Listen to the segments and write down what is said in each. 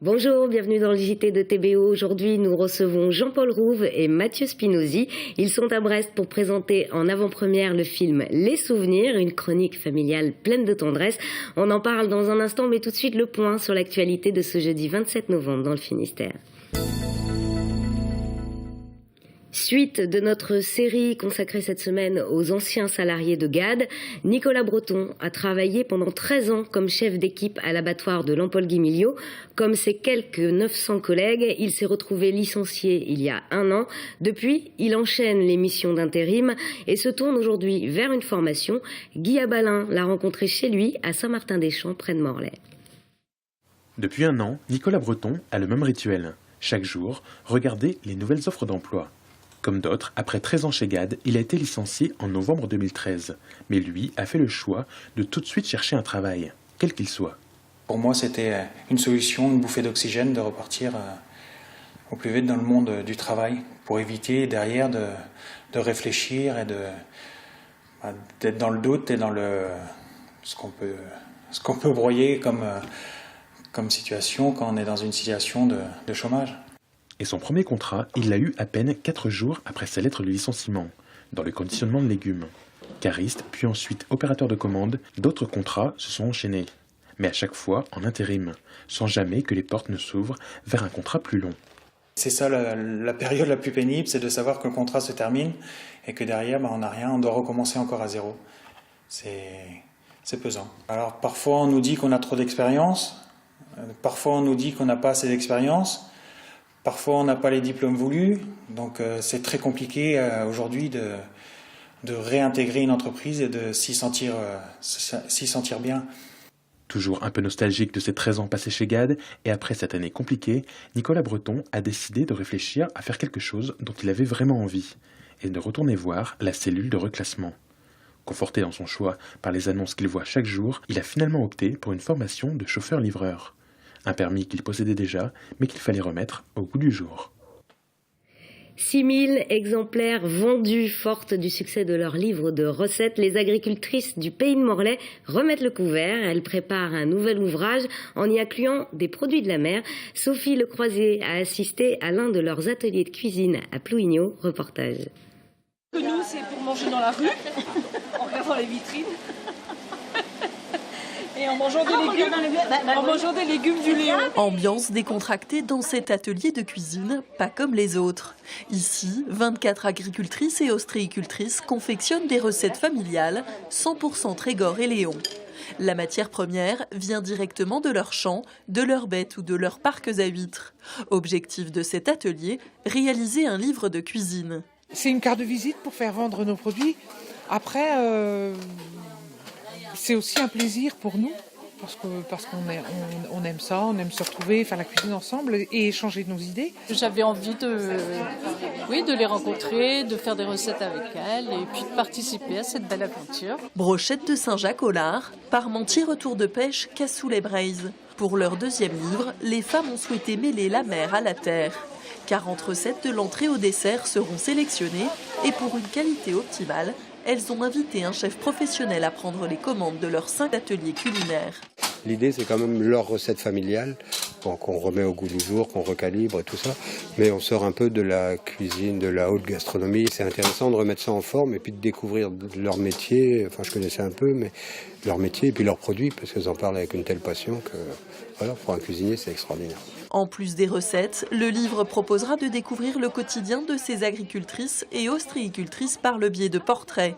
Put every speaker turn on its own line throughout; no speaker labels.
Bonjour, bienvenue dans le JT de TBO. Aujourd'hui, nous recevons Jean-Paul Rouve et Mathieu Spinozzi. Ils sont à Brest pour présenter en avant-première le film Les Souvenirs, une chronique familiale pleine de tendresse. On en parle dans un instant, mais tout de suite le point sur l'actualité de ce jeudi 27 novembre dans le Finistère. Suite de notre série consacrée cette semaine aux anciens salariés de GAD, Nicolas Breton a travaillé pendant 13 ans comme chef d'équipe à l'abattoir de Lampol-Guimiliau. Comme ses quelques 900 collègues, il s'est retrouvé licencié il y a 1 an. Depuis, il enchaîne les missions d'intérim et se tourne aujourd'hui vers une formation. Guy Abalin l'a rencontré chez lui à Saint-Martin-des-Champs, près de Morlaix.
Depuis 1 an, Nicolas Breton a le même rituel. Chaque jour, regarder les nouvelles offres d'emploi. Comme d'autres, après 13 ans chez GAD, il a été licencié en novembre 2013. Mais lui a fait le choix de tout de suite chercher un travail, quel qu'il soit.
Pour moi, c'était une solution, une bouffée d'oxygène de repartir au plus vite dans le monde du travail pour éviter derrière de réfléchir et d'être dans le doute et dans ce qu'on peut broyer comme situation quand on est dans une situation de chômage.
Et son premier contrat, il l'a eu à peine 4 jours après sa lettre de licenciement, dans le conditionnement de légumes. Cariste, puis ensuite opérateur de commande, d'autres contrats se sont enchaînés. Mais à chaque fois en intérim, sans jamais que les portes ne s'ouvrent vers un contrat plus long.
C'est ça la période la plus pénible, c'est de savoir que le contrat se termine et que derrière on n'a rien, on doit recommencer encore à zéro. C'est pesant. Alors parfois on nous dit qu'on a trop d'expérience, parfois on nous dit qu'on n'a pas assez d'expérience. Parfois, on n'a pas les diplômes voulus, donc c'est très compliqué aujourd'hui de réintégrer une entreprise et de s'y sentir bien.
Toujours un peu nostalgique de ses 13 ans passés chez GAD, et après cette année compliquée, Nicolas Breton a décidé de réfléchir à faire quelque chose dont il avait vraiment envie, et de retourner voir la cellule de reclassement. Conforté dans son choix par les annonces qu'il voit chaque jour, il a finalement opté pour une formation de chauffeur-livreur. Un permis qu'il possédait déjà, mais qu'il fallait remettre au goût du jour.
6000 exemplaires vendus, fortes du succès de leur livre de recettes. Les agricultrices du pays de Morlaix remettent le couvert. Elles préparent un nouvel ouvrage en y incluant des produits de la mer. Sophie Lecroisier a assisté à l'un de leurs ateliers de cuisine à Plouigneau. Reportage.
Nous, c'est pour manger dans la rue, en regardant les vitrines. Et en mangeant des légumes du Léon.
Ambiance décontractée dans cet atelier de cuisine, pas comme les autres. Ici, 24 agricultrices et ostréicultrices confectionnent des recettes familiales, 100% Trégor et Léon. La matière première vient directement de leurs champs, de leurs bêtes ou de leurs parcs à huîtres. Objectif de cet atelier, réaliser un livre de cuisine.
C'est une carte de visite pour faire vendre nos produits. Après... c'est aussi un plaisir pour nous, parce qu'on aime ça, on aime se retrouver, faire la cuisine ensemble et échanger nos idées.
J'avais envie de les rencontrer, de faire des recettes avec elles et puis de participer à cette belle aventure.
Brochette de Saint-Jacques au lard, parmentier retour de pêche, cassoulet-braise. Pour leur deuxième livre, les femmes ont souhaité mêler la mer à la terre. 40 recettes de l'entrée au dessert seront sélectionnées et pour une qualité optimale, elles ont invité un chef professionnel à prendre les commandes de leurs 5 ateliers culinaires.
L'idée, c'est quand même leur recette familiale, qu'on remet au goût du jour, qu'on recalibre et tout ça. Mais on sort un peu de la cuisine, de la haute gastronomie. C'est intéressant de remettre ça en forme et puis de découvrir leur métier. Enfin, je connaissais un peu, mais leur métier et puis leurs produits, parce qu'elles en parlent avec une telle passion que, voilà, pour un cuisinier, c'est extraordinaire.
En plus des recettes, le livre proposera de découvrir le quotidien de ces agricultrices et ostréicultrices par le biais de portraits.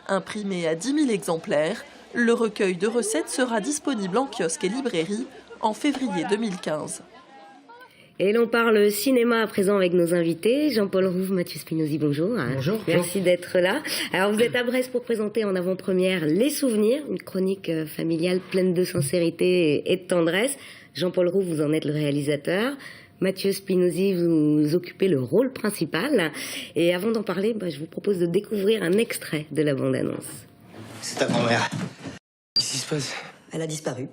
Imprimé à 10 000 exemplaires, le recueil de recettes sera disponible en kiosque et librairie en février 2015.
Et l'on parle cinéma à présent avec nos invités. Jean-Paul Rouve, Mathieu Spinozzi, bonjour.
Bonjour.
Merci d'être là. Alors vous êtes à Brest pour présenter en avant-première Les Souvenirs, une chronique familiale pleine de sincérité et de tendresse. Jean-Paul Rouve, vous en êtes le réalisateur. Mathieu Spinozzi, vous occupez le rôle principal. Et avant d'en parler, je vous propose de découvrir un extrait de la bande-annonce.
C'est ta grand-mère. Qu'est-ce qui se passe?
Elle a disparu.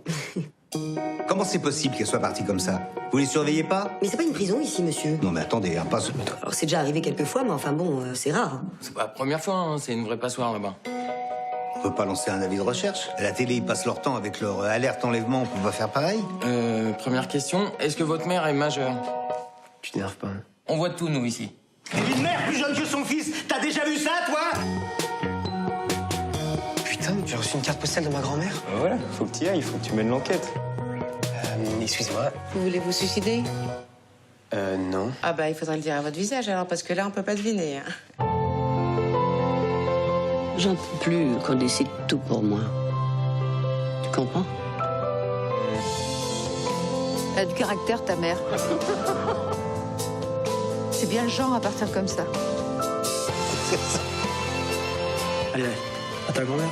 Comment c'est possible qu'elle soit partie comme ça? Vous les surveillez pas?
Mais c'est pas une prison ici, monsieur.
Non mais attendez, pas ce...
Alors c'est déjà arrivé quelques fois, mais enfin bon, c'est rare.
C'est pas la première fois, hein. C'est une vraie passoire là-bas.
On peut pas lancer un avis de recherche. À la télé, ils passent leur temps avec leur alerte enlèvement, on peut pas faire pareil.
Première question, est-ce que votre mère est majeure?
Tu t'énerves pas.
On voit tout, nous, ici.
Une mère plus jeune que son fils, t'as déjà vu ça, toi?
Putain, j'ai reçu une carte postale de ma grand-mère.
Voilà, faut que tu y ailles, il faut que tu mènes l'enquête.
Excusez-moi.
Vous voulez vous suicider?
Non.
Ah bah, il faudrait le dire à votre visage, alors, parce que là, on peut pas deviner. Hein.
J'en peux plus qu'on décide tout pour moi. Tu comprends?
Elle a du caractère, ta mère. C'est bien le genre à partir comme ça.
Allez, à ta grand-mère.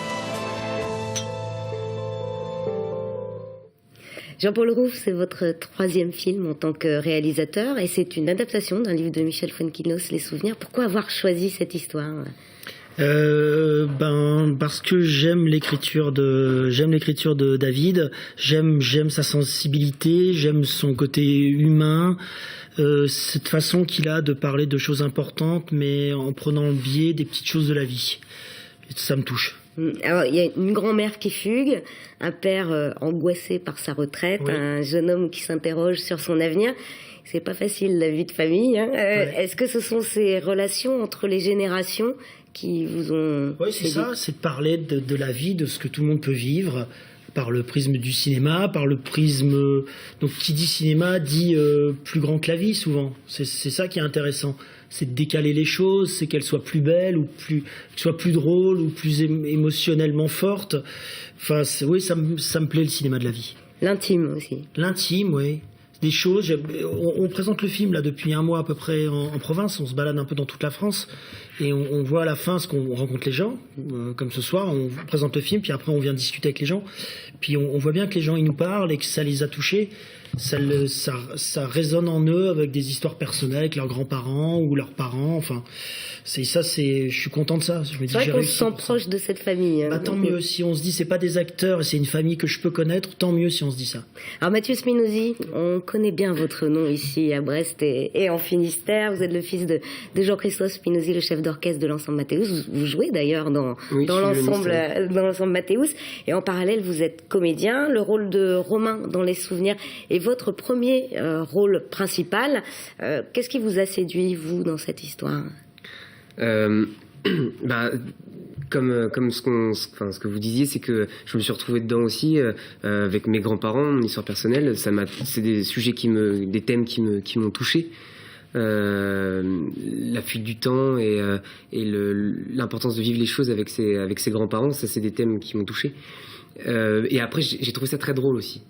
Jean-Paul Rouve, c'est votre 3e film en tant que réalisateur et c'est une adaptation d'un livre de Michel Fuenquinos, Les Souvenirs. Pourquoi avoir choisi cette histoire ?
Parce que j'aime l'écriture de David, j'aime sa sensibilité, j'aime son côté humain, cette façon qu'il a de parler de choses importantes mais en prenant le biais des petites choses de la vie. Et ça me touche.
Alors, il y a une grand-mère qui fugue, un père angoissé par sa retraite, oui. Un jeune homme qui s'interroge sur son avenir. C'est pas facile, la vie de famille. Hein. Ouais. Est-ce que ce sont ces relations entre les générations qui vous ont...
Oui, c'est ça, c'est de parler de la vie, de ce que tout le monde peut vivre, par le prisme du cinéma, par le prisme... Donc, qui dit cinéma dit plus grand que la vie, souvent. C'est ça qui est intéressant. C'est de décaler les choses, c'est qu'elles soient plus belles, ou qu'elles soient plus drôles, ou plus émotionnellement fortes. Enfin, oui, ça me plaît, le cinéma de la vie.
L'intime aussi.
L'intime, oui. Des choses. On présente le film là depuis un mois à peu près en province. On se balade un peu dans toute la France et on voit à la fin ce qu'on rencontre les gens. Comme ce soir, on présente le film, puis après on vient discuter avec les gens. Puis on voit bien que les gens ils nous parlent et que ça les a touchés. Ça résonne en eux avec des histoires personnelles avec leurs grands-parents ou leurs parents. Enfin, je suis content de ça.
C'est vrai qu'on se sent proche de cette famille.
Tant mieux. Si on se dit c'est pas des acteurs et c'est une famille que je peux connaître, tant mieux si on se dit ça.
Alors Mathieu Spinozzi, on connaît bien votre nom ici à Brest et en Finistère. Vous êtes le fils de Jean-Christophe Spinozzi, le chef d'orchestre de l'ensemble Mathéus. Vous jouez d'ailleurs dans l'ensemble Mathéus. Et en parallèle, vous êtes comédien. Le rôle de Romain dans Les Souvenirs est votre premier rôle principal. Qu'est-ce qui vous a séduit, vous, dans cette histoire ?
Comme ce que vous disiez, c'est que je me suis retrouvé dedans aussi avec mes grands-parents, mon histoire personnelle. C'est des sujets des thèmes qui m'ont touché. La fuite du temps et l'importance de vivre les choses avec ses grands-parents, ça c'est des thèmes qui m'ont touché. Et après j'ai trouvé ça très drôle aussi.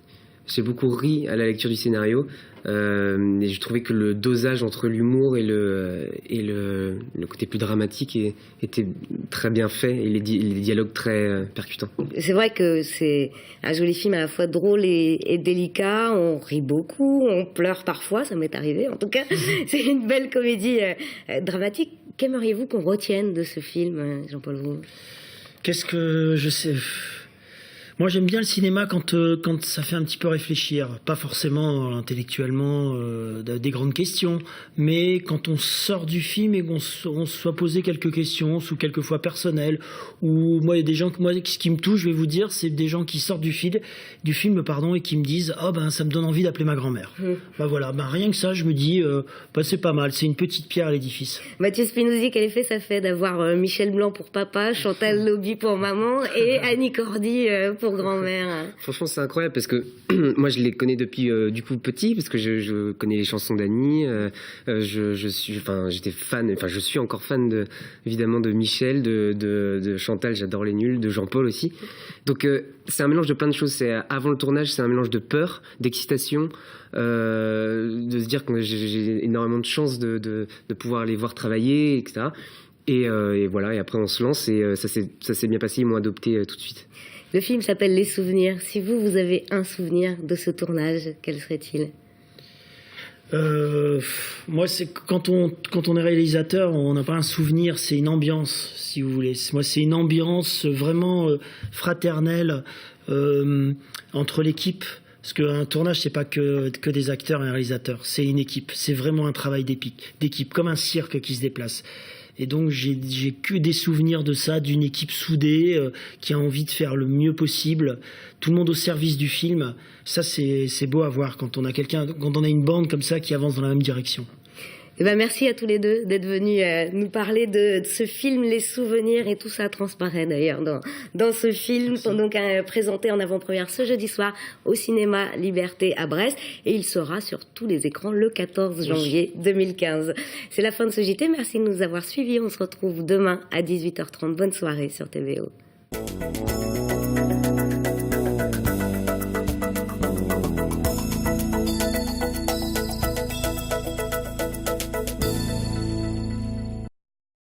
J'ai beaucoup ri à la lecture du scénario et je trouvais que le dosage entre l'humour et le côté plus dramatique était très bien fait et les dialogues très percutants.
C'est vrai que c'est un joli film à la fois drôle et délicat. On rit beaucoup, on pleure parfois, ça m'est arrivé en tout cas. C'est une belle comédie dramatique. Qu'aimeriez-vous qu'on retienne de ce film, Jean-Paul Rouve ?
Qu'est-ce que je sais ? Moi, j'aime bien le cinéma quand ça fait un petit peu réfléchir, pas forcément intellectuellement des grandes questions, mais quand on sort du film et qu'on se soit posé quelques questions, sous quelquefois personnelles, ou moi, il y a des gens ce qui me touche, je vais vous dire, c'est des gens qui sortent du film, et qui me disent, ça me donne envie d'appeler ma grand-mère. Voilà, rien que ça, je me dis, c'est pas mal, c'est une petite pierre à l'édifice.
Mathieu Spinozzi, quel effet ça fait d'avoir Michel Blanc pour papa, Chantal Lobby pour maman et Annie Cordy pour grand-mère?
Franchement, c'est incroyable parce que moi, je les connais depuis du coup petit parce que je connais les chansons d'Annie. Je suis encore fan évidemment de Michel, de Chantal, j'adore les nuls, de Jean-Paul aussi. Donc c'est un mélange de plein de choses. Avant le tournage, c'est un mélange de peur, d'excitation, de se dire que j'ai énormément de chance de pouvoir les voir travailler, etc. Et voilà, et après on se lance et ça s'est bien passé, ils m'ont adopté tout de suite.
Le film s'appelle Les Souvenirs. Si vous avez un souvenir de ce tournage, quel serait-il ?
Moi, c'est quand on est réalisateur, on n'a pas un souvenir, c'est une ambiance, si vous voulez. Moi, c'est une ambiance vraiment fraternelle entre l'équipe. Parce qu'un tournage, c'est pas que des acteurs et un réalisateur. C'est une équipe. C'est vraiment un travail d'équipe, comme un cirque qui se déplace. Et donc j'ai que des souvenirs de ça, d'une équipe soudée qui a envie de faire le mieux possible, tout le monde au service du film. Ça c'est beau à voir quand on a une bande comme ça qui avance dans la même direction.
Eh ben, merci à tous les deux d'être venus nous parler de ce film, les souvenirs, et tout ça transparaît d'ailleurs dans ce film, donc présenté en avant-première ce jeudi soir au cinéma Liberté à Brest, et il sera sur tous les écrans le 14 janvier 2015. C'est la fin de ce JT, merci de nous avoir suivis, on se retrouve demain à 18h30. Bonne soirée sur TVO.